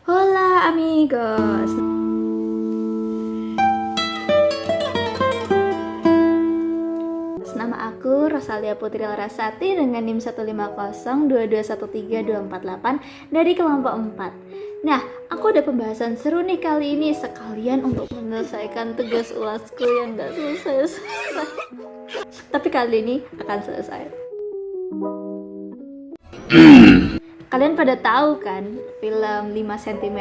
Hola amigos. Nama aku Rosalia Putri Larasati dengan NIM 15022213248 dari kelompok 4. Nah, aku ada pembahasan seru nih kali ini, sekalian untuk menyelesaikan tugas uasku yang gak selesai. Tapi kali ini akan selesai. Kalian pada tahu kan film 5 cm?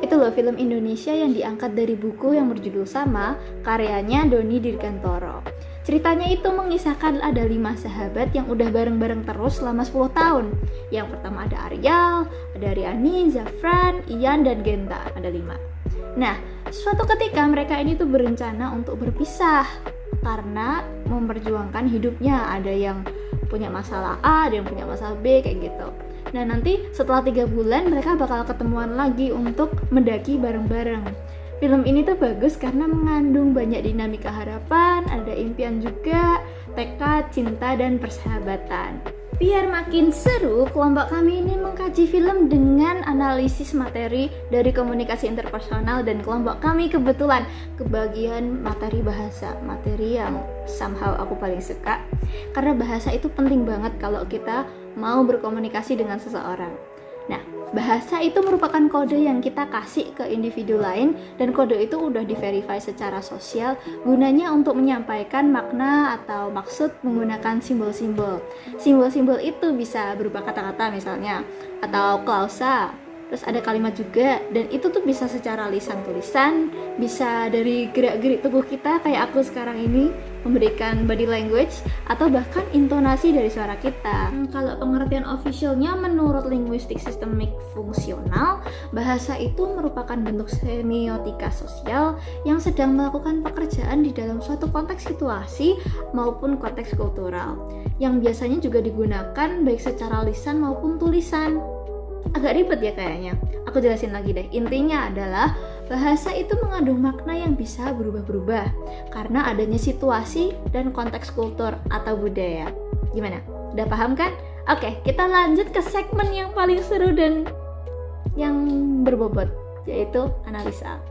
Itu loh film Indonesia yang diangkat dari buku yang berjudul sama, karyanya Doni Dirgantoro. Ceritanya itu mengisahkan ada 5 sahabat yang udah bareng-bareng terus selama 10 tahun. Yang pertama ada Arial, ada Riani, Zafran, Ian, dan Genta, ada 5. Nah, suatu ketika mereka ini tuh berencana untuk berpisah karena memperjuangkan hidupnya. Ada yang punya masalah A, ada yang punya masalah B, kayak gitu. Nah, nanti setelah 3 bulan mereka bakal ketemuan lagi untuk mendaki bareng-bareng. Film ini tuh bagus karena mengandung banyak dinamika harapan, ada impian juga, tekad, cinta, dan persahabatan. Biar makin seru, kelompok kami ini mengkaji film dengan analisis materi dari komunikasi interpersonal, dan kelompok kami kebetulan kebagian materi bahasa, materi yang somehow aku paling suka karena bahasa itu penting banget kalau kita mau berkomunikasi dengan seseorang. Nah, bahasa itu merupakan kode yang kita kasih ke individu lain, dan kode itu udah diverify secara sosial gunanya untuk menyampaikan makna atau maksud menggunakan simbol-simbol. Simbol-simbol itu bisa berupa kata-kata misalnya, atau klausa, terus ada kalimat juga, dan itu tuh bisa secara lisan tulisan, bisa dari gerak-gerik tubuh kita kayak aku sekarang ini memberikan body language, atau bahkan intonasi dari suara kita. Kalau pengertian officialnya menurut linguistik sistemik fungsional, bahasa itu merupakan bentuk semiotika sosial yang sedang melakukan pekerjaan di dalam suatu konteks situasi maupun konteks kultural, yang biasanya juga digunakan baik secara lisan maupun tulisan. Agak ribet ya kayaknya, aku jelasin lagi deh. Intinya adalah bahasa itu mengandung makna yang bisa berubah-berubah karena adanya situasi dan konteks kultur atau budaya. Gimana? Udah paham kan? Oke, kita lanjut ke segmen yang paling seru dan yang berbobot, yaitu analisa.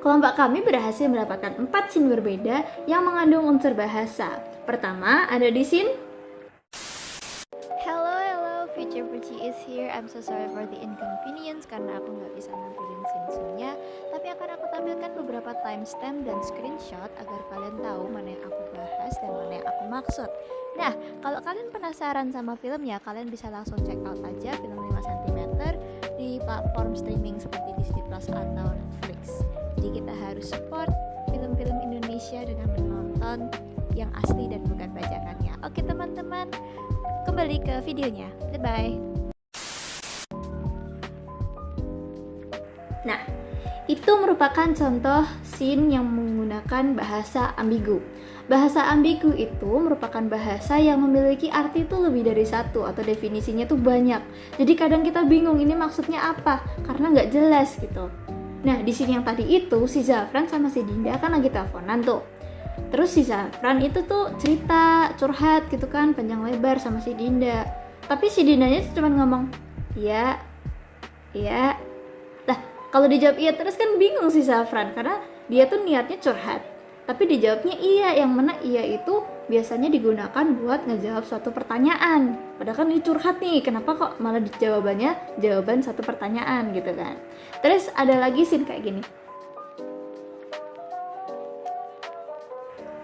Kelompok kami berhasil mendapatkan 4 scene berbeda yang mengandung unsur bahasa. Pertama, ada di scene Hello, Future Puci is here. I'm so sorry for the inconvenience karena aku nggak bisa nampilin scene-nya, tapi akan aku tampilkan beberapa timestamp dan screenshot agar kalian tahu mana yang aku bahas dan mana yang aku maksud. Nah, kalau kalian penasaran sama filmnya, kalian bisa langsung check out aja film 5 cm di platform streaming seperti Disney Plus atau Netflix. Jadi kita harus support film-film Indonesia dengan menonton yang asli dan bukan bajakannya. Oke teman-teman, kembali ke videonya. Goodbye. Nah, itu merupakan contoh scene yang menggunakan bahasa ambigu. Bahasa ambigu itu merupakan bahasa yang memiliki arti itu lebih dari satu, atau definisinya tuh banyak. Jadi kadang kita bingung ini maksudnya apa, karena nggak jelas gitu. Nah, di sini yang tadi itu, si Zafran sama si Dinda kan lagi teleponan tuh. Terus si Zafran itu tuh cerita, curhat gitu kan, panjang lebar sama si Dinda. Tapi si Dindanya tuh cuma ngomong, iya. Lah, kalau dijawab iya terus kan bingung si Zafran, karena dia tuh niatnya curhat. Tapi dijawabnya iya, yang mana iya itu biasanya digunakan buat ngejawab suatu pertanyaan. Padahal kan ini curhat nih, kenapa kok malah jawabannya jawaban satu pertanyaan gitu kan. Terus ada lagi scene kayak gini.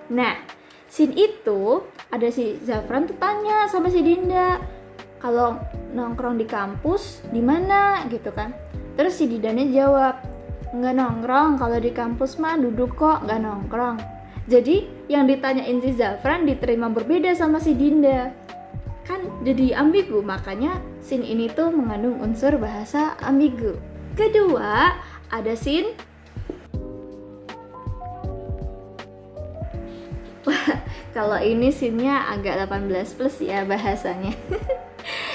Nah, scene itu ada si Zafran tuh tanya sama si Dinda, kalau nongkrong di kampus di mana gitu kan. Terus si Dindanya jawab, nggak nongkrong, kalau di kampus mah duduk kok, nggak nongkrong. Jadi yang ditanyain si Zafran diterima berbeda sama si Dinda. Kan jadi ambigu, makanya scene ini tuh mengandung unsur bahasa ambigu. Kedua, ada scene Wah, kalau ini scene-nya agak 18+ ya bahasanya.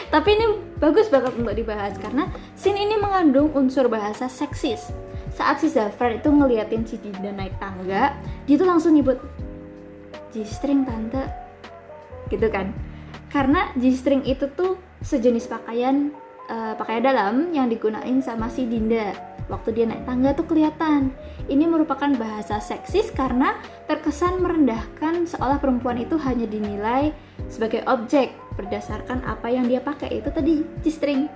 Tapi ini bagus banget untuk dibahas karena scene ini mengandung unsur bahasa seksis. Saat si Zafran itu ngeliatin si Dinda naik tangga, dia tuh langsung nyebut G-string tante, gitu kan. Karena G-string itu tuh sejenis pakaian dalam yang digunain sama si Dinda. Waktu dia naik tangga tuh kelihatan. Ini merupakan bahasa seksis karena terkesan merendahkan seolah perempuan itu hanya dinilai sebagai objek berdasarkan apa yang dia pakai, itu tadi G-string.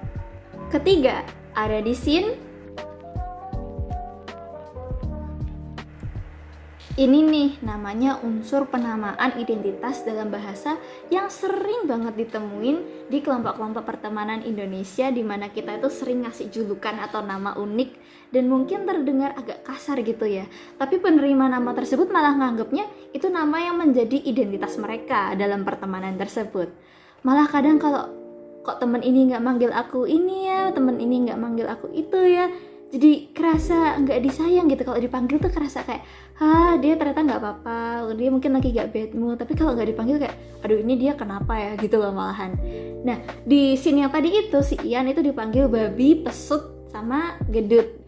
Ketiga, ada di scene ini nih, namanya unsur penamaan identitas dalam bahasa yang sering banget ditemuin di kelompok-kelompok pertemanan Indonesia, di mana kita itu sering ngasih julukan atau nama unik dan mungkin terdengar agak kasar gitu ya. Tapi penerima nama tersebut malah nganggapnya itu nama yang menjadi identitas mereka dalam pertemanan tersebut. Malah kadang kalau kok temen ini nggak manggil aku ini ya, temen ini nggak manggil aku itu ya, jadi kerasa nggak disayang gitu. Kalau dipanggil tuh kerasa kayak, dia ternyata nggak apa-apa, dia mungkin lagi nggak bad mood. Tapi kalau nggak dipanggil kayak, aduh ini dia kenapa ya gitu loh malahan. Nah di scene yang tadi itu si Ian itu dipanggil babi, pesut, sama gedut.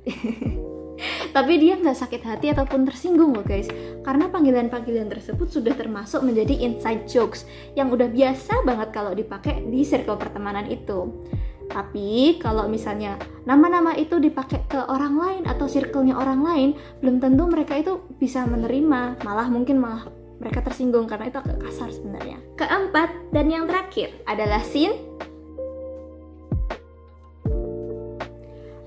Tapi dia nggak sakit hati ataupun tersinggung loh guys, karena panggilan-panggilan tersebut sudah termasuk menjadi inside jokes yang udah biasa banget kalau dipakai di circle pertemanan itu. Tapi kalau misalnya nama-nama itu dipakai ke orang lain atau circle-nya orang lain, belum tentu mereka itu bisa menerima, malah mereka tersinggung karena itu agak kasar sebenarnya. Keempat dan yang terakhir adalah scene.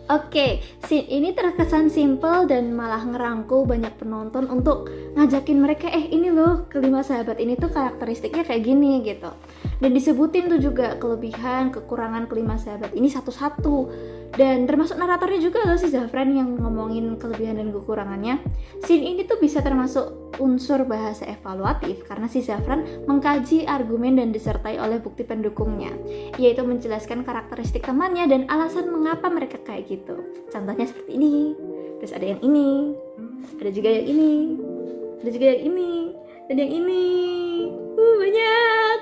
Oke, scene ini terkesan simple dan malah ngerangkul banyak penonton untuk ngajakin mereka, ini loh kelima sahabat ini tuh karakteristiknya kayak gini gitu. Dan disebutin tuh juga kelebihan, kekurangan kelima sahabat ini satu-satu. Dan termasuk naratornya juga loh si Zafran yang ngomongin kelebihan dan kekurangannya. Scene ini tuh bisa termasuk unsur bahasa evaluatif karena si Zafran mengkaji argumen dan disertai oleh bukti pendukungnya, yaitu menjelaskan karakteristik temannya dan alasan mengapa mereka kayak gitu. Contohnya seperti ini. Terus ada yang ini, ada juga yang ini, ada juga yang ini, dan yang ini. Banyak.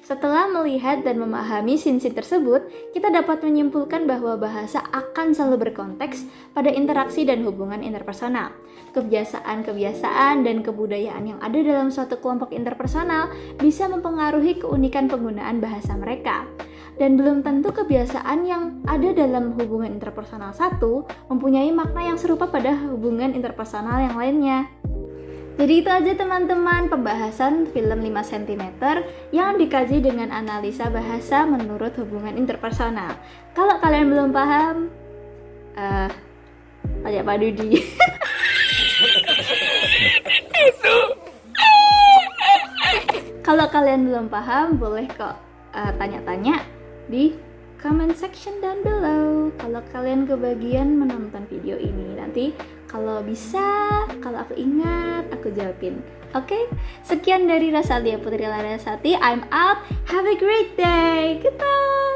Setelah melihat dan memahami scene-scene tersebut, kita dapat menyimpulkan bahwa bahasa akan selalu berkonteks pada interaksi dan hubungan interpersonal. Kebiasaan-kebiasaan dan kebudayaan yang ada dalam suatu kelompok interpersonal bisa mempengaruhi keunikan penggunaan bahasa mereka. Dan belum tentu kebiasaan yang ada dalam hubungan interpersonal satu mempunyai makna yang serupa pada hubungan interpersonal yang lainnya. Jadi itu aja teman-teman pembahasan film 5 cm yang dikaji dengan analisa bahasa menurut hubungan interpersonal. Kalau kalian belum paham, tanya Pak Dudi. Kalau kalian belum paham, boleh kok tanya-tanya di comment section down below. Kalau kalian kebagian menonton video ini, nanti kalau bisa, kalau aku ingat, aku jawabin. Oke? Sekian dari Rasalia Putri Larasati. I'm out. Have a great day. Goodbye.